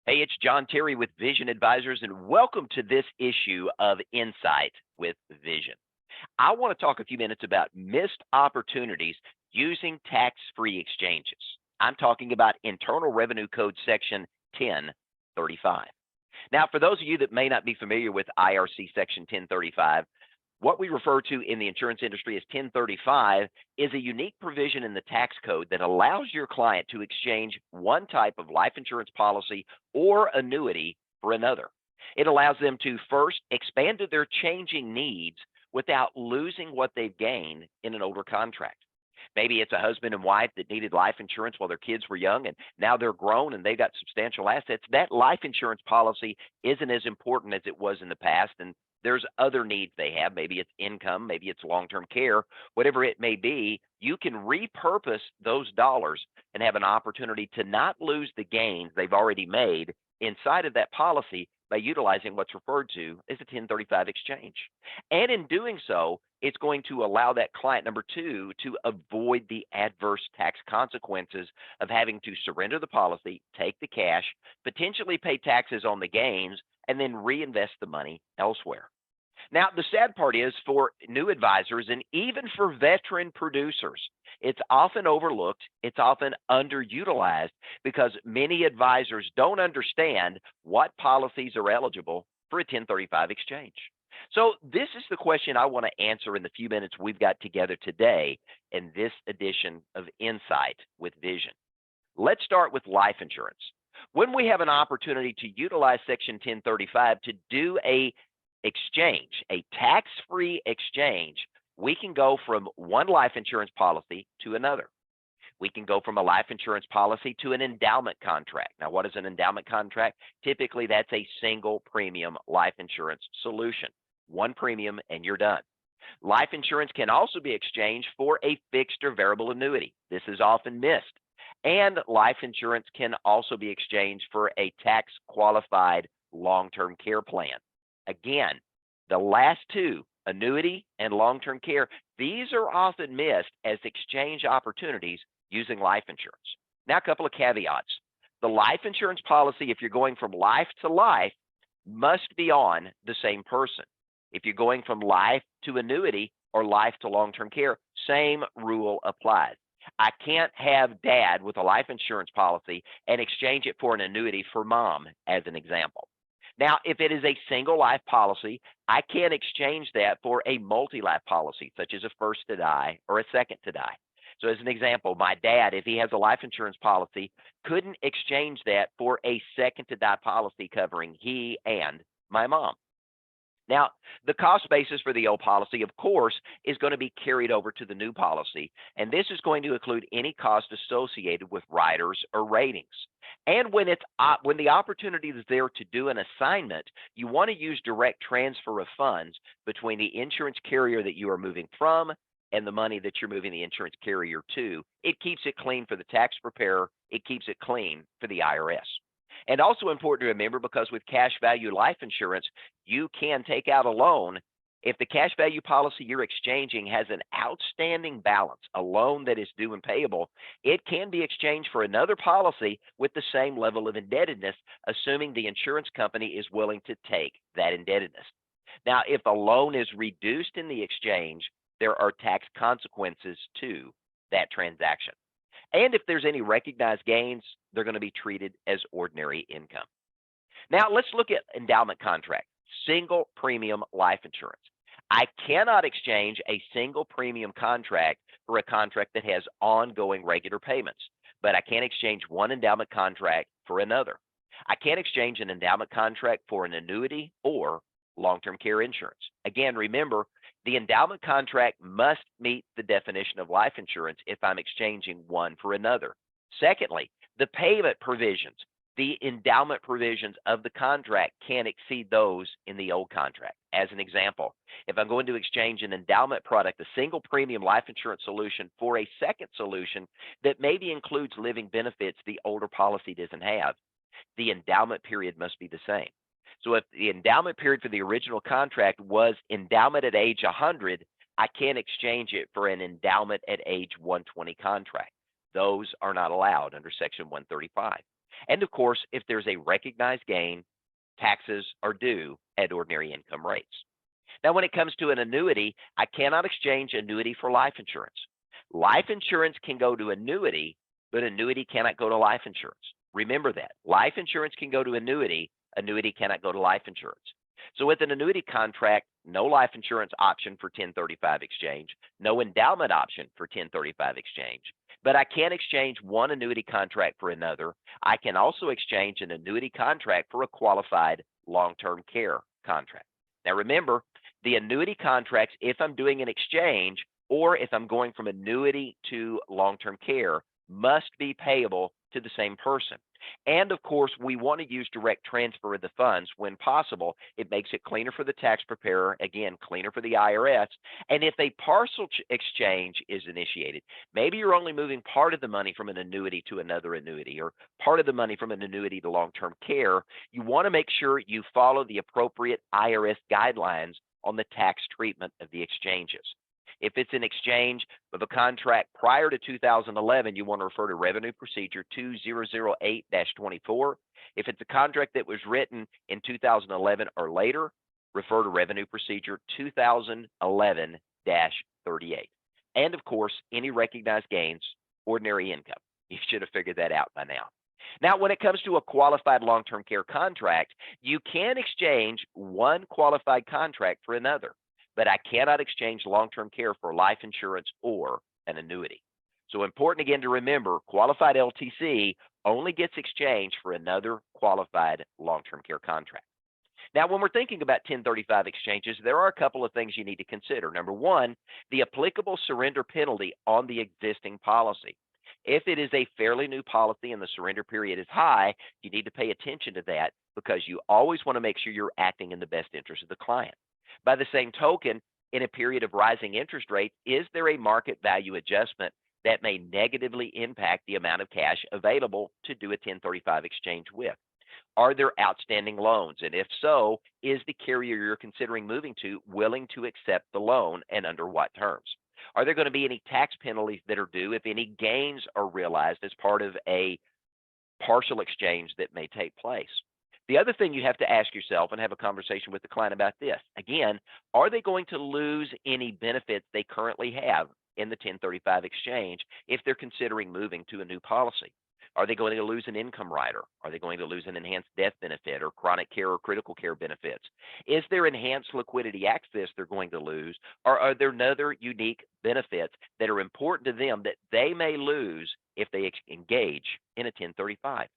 Hey, it's John Terry with Vision Advisors, and welcome to this issue of Insight with Vision. I want to talk a few minutes about missed opportunities using tax free exchanges. I'm talking about Internal Revenue Code Section 1035. Now, for those of you that may not be familiar with IRC Section 1035, what we refer to in the insurance industry as 1035 is a unique provision in the tax code that allows your client to exchange one type of life insurance policy or annuity for another. It allows them to first expand to their changing needs without losing what they've gained in an older contract. Maybe it's a husband and wife that needed life insurance while their kids were young and now they're grown and they got substantial assets. That life insurance policy isn't as important as it was in the past, and there's other needs they have. Maybe it's income, maybe it's long-term care, whatever it may be. You can repurpose those dollars and have an opportunity to not lose the gains they've already made inside of that policy by utilizing what's referred to as a 1035 exchange. And in doing so, it's going to allow that client number two to avoid the adverse tax consequences of having to surrender the policy, take the cash, potentially pay taxes on the gains, and then reinvest the money elsewhere. Now, the sad part is for new advisors and even for veteran producers, it's often overlooked, it's often underutilized because many advisors don't understand what policies are eligible for a 1035 exchange. So, this is the question I want to answer in the few minutes we've got together today in this edition of Insight with Vision. Let's start with life insurance. When we have an opportunity to utilize Section 1035 to do a exchange, a tax-free exchange, we can go from one life insurance policy to another. We can go from a life insurance policy to an endowment contract. Now, what is an endowment contract? Typically, that's a single premium life insurance solution. One premium and you're done. Life insurance can also be exchanged for a fixed or variable annuity. This is often missed. And life insurance can also be exchanged for a tax-qualified long-term care plan. Again, the last two, annuity and long-term care, these are often missed as exchange opportunities using life insurance. Now, a couple of caveats. The life insurance policy, if you're going from life to life, must be on the same person. If you're going from life to annuity or life to long-term care, same rule applies. I can't have dad with a life insurance policy and exchange it for an annuity for mom, as an example. Now, if it is a single life policy, I can exchange that for a multi-life policy, such as a first to die or a second to die. So as an example, my dad, if he has a life insurance policy, couldn't exchange that for a second to die policy covering he and my mom. Now, the cost basis for the old policy, of course, is going to be carried over to the new policy, and this is going to include any cost associated with riders or ratings. And when the opportunity is there to do an assignment, you want to use direct transfer of funds between the insurance carrier that you are moving from and the money that you're moving the insurance carrier to. It keeps it clean for the tax preparer. It keeps it clean for the IRS. And also important to remember, because with cash value life insurance, you can take out a loan. If the cash value policy you're exchanging has an outstanding balance, a loan that is due and payable, it can be exchanged for another policy with the same level of indebtedness, assuming the insurance company is willing to take that indebtedness. Now, if the loan is reduced in the exchange, there are tax consequences to that transaction. And if there's any recognized gains, they're going to be treated as ordinary income. Now, let's look at endowment contract, single premium life insurance. I cannot exchange a single premium contract for a contract that has ongoing regular payments, but I can exchange one endowment contract for another. I can't exchange an endowment contract for an annuity or long-term care insurance. Again, remember, the endowment contract must meet the definition of life insurance if I'm exchanging one for another. Secondly, the payment provisions, the endowment provisions of the contract can exceed those in the old contract. As an example, if I'm going to exchange an endowment product, a single premium life insurance solution, for a second solution that maybe includes living benefits the older policy doesn't have, the endowment period must be the same. So if the endowment period for the original contract was endowment at age 100, I can't exchange it for an endowment at age 120 contract. Those are not allowed under Section 135. And of course, if there's a recognized gain, taxes are due at ordinary income rates. Now, when it comes to an annuity, I cannot exchange annuity for life insurance. Life insurance can go to annuity, but annuity cannot go to life insurance. Remember that. Life insurance can go to annuity, annuity cannot go to life insurance. So with an annuity contract, no life insurance option for 1035 exchange, no endowment option for 1035 exchange. But I can exchange one annuity contract for another. I can also exchange an annuity contract for a qualified long-term care contract. Now remember, the annuity contracts, if I'm doing an exchange or if I'm going from annuity to long-term care, must be payable to the same person. And of course, we want to use direct transfer of the funds when possible. It makes it cleaner for the tax preparer, again, cleaner for the IRS. And if a partial exchange is initiated, maybe you're only moving part of the money from an annuity to another annuity or part of the money from an annuity to long-term care, you want to make sure you follow the appropriate IRS guidelines on the tax treatment of the exchanges. If it's an exchange of a contract prior to 2011, you want to refer to Revenue Procedure 2008-24. If it's a contract that was written in 2011 or later, refer to Revenue Procedure 2011-38. And of course, any recognized gains, ordinary income. You should have figured that out by now. Now, when it comes to a qualified long-term care contract, you can exchange one qualified contract for another, but I cannot exchange long-term care for life insurance or an annuity. So important again to remember, qualified LTC only gets exchanged for another qualified long-term care contract. Now, when we're thinking about 1035 exchanges, there are a couple of things you need to consider. Number one, the applicable surrender penalty on the existing policy. If it is a fairly new policy and the surrender period is high, you need to pay attention to that because you always want to make sure you're acting in the best interest of the client. By the same token, in a period of rising interest rates, is there a market value adjustment that may negatively impact the amount of cash available to do a 1035 exchange with? Are there outstanding loans? And if so, is the carrier you're considering moving to willing to accept the loan and under what terms? Are there going to be any tax penalties that are due if any gains are realized as part of a partial exchange that may take place? The other thing you have to ask yourself and have a conversation with the client about this, again, are they going to lose any benefits they currently have in the 1035 exchange if they're considering moving to a new policy? Are they going to lose an income rider? Are they going to lose an enhanced death benefit or chronic care or critical care benefits? Is there enhanced liquidity access they're going to lose? Or are there other unique benefits that are important to them that they may lose if they engage in a 1035?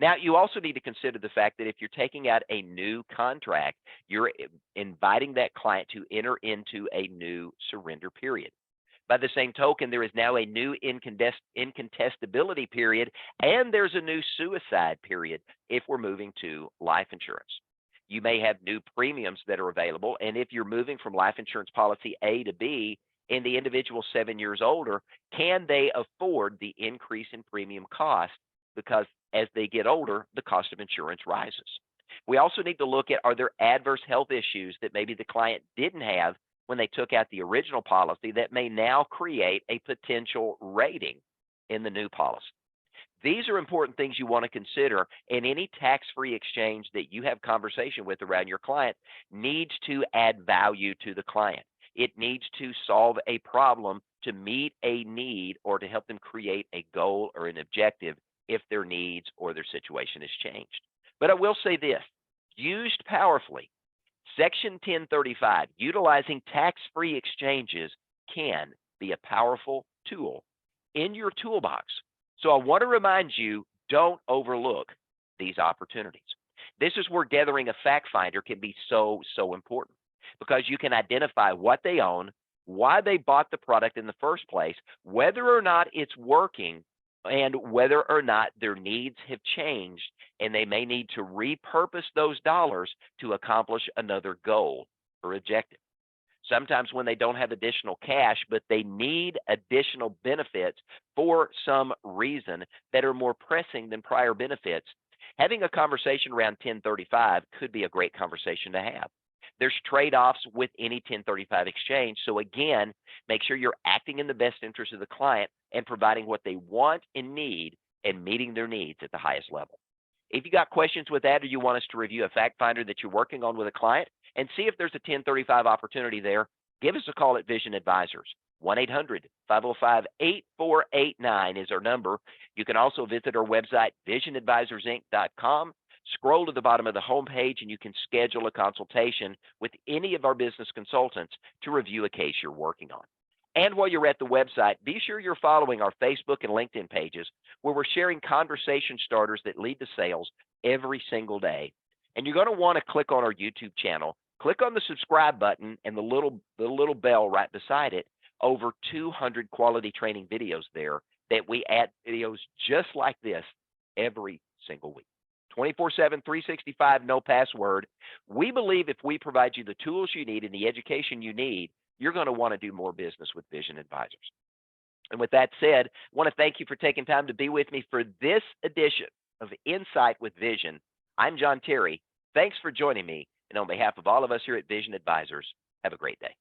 Now, you also need to consider the fact that if you're taking out a new contract, you're inviting that client to enter into a new surrender period. By the same token, there is now a new incontestability period, and there's a new suicide period if we're moving to life insurance. You may have new premiums that are available, and if you're moving from life insurance policy A to B, and the individual 7 years older, can they afford the increase in premium cost? Because as they get older, the cost of insurance rises. We also need to look at, are there adverse health issues that maybe the client didn't have when they took out the original policy that may now create a potential rating in the new policy? These are important things you want to consider, and any tax-free exchange that you have conversation with around your client needs to add value to the client. It needs to solve a problem to meet a need or to help them create a goal or an objective if their needs or their situation has changed. But I will say this, used powerfully, Section 1035, utilizing tax-free exchanges, can be a powerful tool in your toolbox. So I want to remind you, don't overlook these opportunities. This is where gathering a fact finder can be so important because you can identify what they own, why they bought the product in the first place, whether or not it's working, and whether or not their needs have changed and they may need to repurpose those dollars to accomplish another goal or objective. Sometimes when they don't have additional cash, but they need additional benefits for some reason that are more pressing than prior benefits, having a conversation around 1035 could be a great conversation to have. There's trade-offs with any 1035 exchange. So again, make sure you're acting in the best interest of the client and providing what they want and need and meeting their needs at the highest level. If you got questions with that or you want us to review a fact finder that you're working on with a client and see if there's a 1035 opportunity there, give us a call at Vision Advisors. 1-800-505-8489 is our number. You can also visit our website, visionadvisorsinc.com. Scroll to the bottom of the homepage and you can schedule a consultation with any of our business consultants to review a case you're working on. And while you're at the website, be sure you're following our Facebook and LinkedIn pages where we're sharing conversation starters that lead to sales every single day. And you're going to want to click on our YouTube channel. Click on the subscribe button and the little bell right beside it. Over 200 quality training videos there that we add videos just like this every single week. 24/7, 365, no password. We believe if we provide you the tools you need and the education you need, you're going to want to do more business with Vision Advisors. And with that said, I want to thank you for taking time to be with me for this edition of Insight with Vision. I'm John Terry. Thanks for joining me. And on behalf of all of us here at Vision Advisors, have a great day.